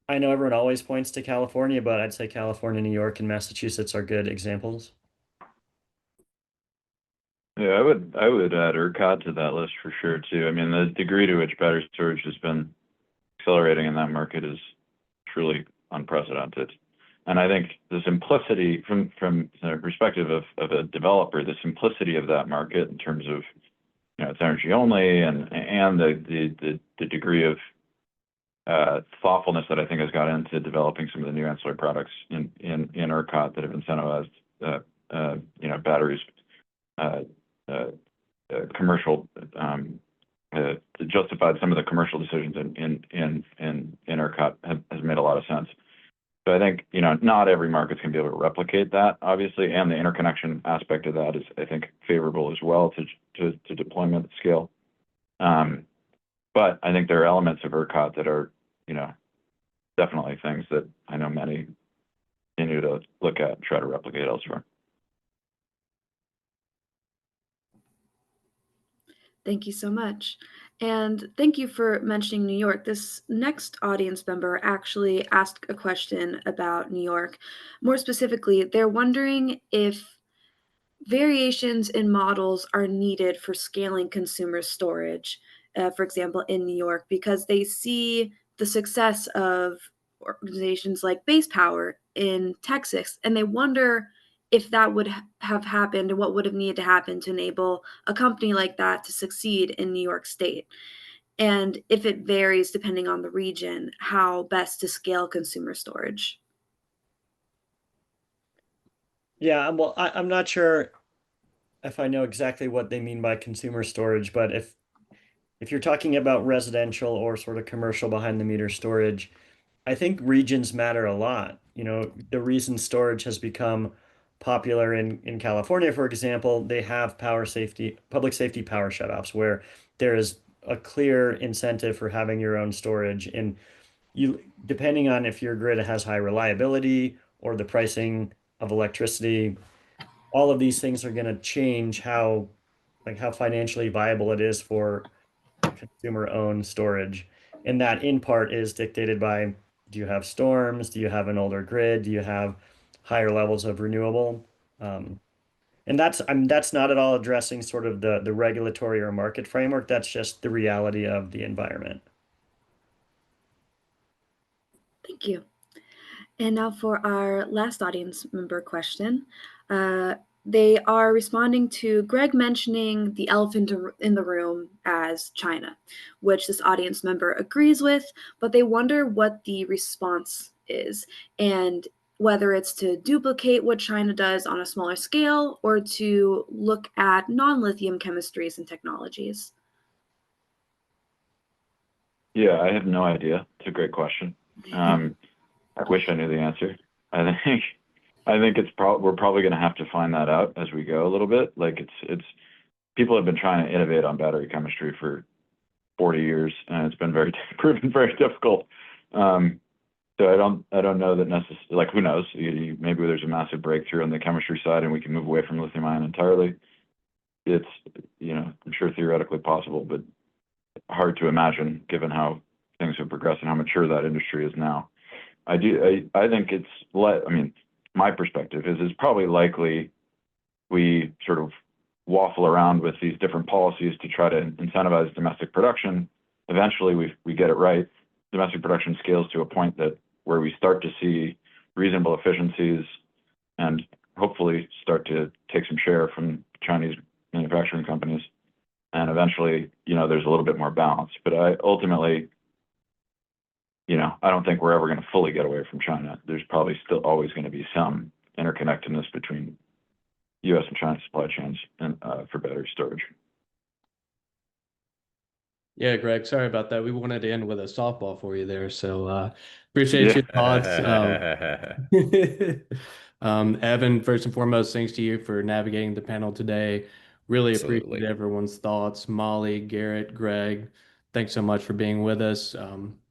Speaker 3: I know everyone always points to California, but I'd say California, New York, and Massachusetts are good examples.
Speaker 4: Yeah, I would add ERCOT to that list for sure too. I mean, the degree to which battery storage has been accelerating in that market is truly unprecedented. And I think the simplicity from the perspective of a developer, the simplicity of that market in terms of, you know, it's energy only and the degree of thoughtfulness that I think has got into developing some of the new ancillary products in ERCOT that have incentivized you know, batteries commercial justified some of the commercial decisions in ERCOT has made a lot of sense. So I think, you know, not every market's going to be able to replicate that, obviously, and the interconnection aspect of that is, I think, favorable as well to deployment at scale. But I think there are elements of ERCOT that are, you know, definitely things that I know many continue to look at and try to replicate elsewhere.
Speaker 6: Thank you so much. And thank you for mentioning New York. This next audience member actually asked a question about New York. More specifically, they're wondering if variations in models are needed for scaling consumer storage, for example, in New York, because they see the success of organizations like Base Power in Texas, and they wonder if that would have happened and what would have needed to happen to enable a company like that to succeed in New York State. And if it varies depending on the region, how best to scale consumer storage.
Speaker 3: Yeah, well, I'm not sure if I know exactly what they mean by consumer storage, but if you're talking about residential or sort of commercial behind the meter storage, I think regions matter a lot. You know, the reason storage has become popular in California, for example, they have public safety power shutoffs where there is a clear incentive for having your own storage. And you, depending on if your grid has high reliability or the pricing of electricity, all of these things are going to change how financially viable it is for consumer-owned storage. And that in part is dictated by, do you have storms? Do you have an older grid? Do you have higher levels of renewable? And that's not at all addressing sort of the regulatory or market framework. That's just the reality of the environment.
Speaker 6: Thank you. And now for our last audience member question. They are responding to Greg mentioning the elephant in the room as China, which this audience member agrees with, but they wonder what the response is and whether it's to duplicate what China does on a smaller scale or to look at non-lithium chemistries and technologies.
Speaker 4: Yeah, I have no idea. It's a great question. I wish I knew the answer. I think we're probably going to have to find that out as we go a little bit. Like it's people have been trying to innovate on battery chemistry for 40 years, and it's been proven very difficult. So I don't know that necessarily. Like, who knows? Maybe there's a massive breakthrough on the chemistry side, and we can move away from lithium ion entirely. It's, you know, I'm sure theoretically possible, but hard to imagine given how things have progressed and how mature that industry is now. I think I mean, my perspective is it's probably likely we sort of waffle around with these different policies to try to incentivize domestic production. Eventually we get it right. Domestic production scales to a point where we start to see reasonable efficiencies and hopefully start to take some share from Chinese manufacturing companies. And eventually, you know, there's a little bit more balance. But ultimately, you know, I don't think we're ever going to fully get away from China. There's probably still always going to be some interconnectedness between U.S. and China supply chains and for battery storage.
Speaker 1: Yeah, Greg, sorry about that. We wanted to end with a softball for you there. So appreciate
Speaker 4: Yeah.
Speaker 1: your thoughts. Evan, first and foremost, thanks to you for navigating the panel today. Really appreciate
Speaker 2: Absolutely.
Speaker 1: everyone's thoughts. Molly, Garrett, Greg, thanks so much for being with us.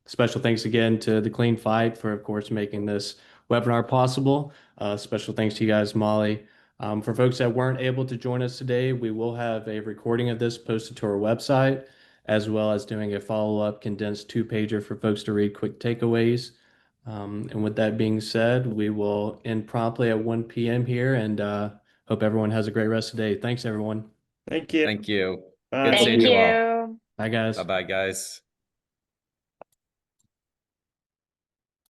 Speaker 1: Special thanks again to the Clean Fight for, of course, making this webinar possible. Special thanks to you guys, Molly. For folks that weren't able to join us today, we will have a recording of this posted to our website, as well as doing a follow-up condensed two-pager for folks to read quick takeaways. And with that being said, we will end promptly at 1 p.m. here, and hope everyone has a great rest of the day. Thanks, everyone.
Speaker 3: Thank you.
Speaker 2: Thank you.
Speaker 3: Bye.
Speaker 2: Good seeing
Speaker 5: Thank
Speaker 2: you all.
Speaker 5: you.
Speaker 1: Bye, guys.
Speaker 2: Bye-bye, guys.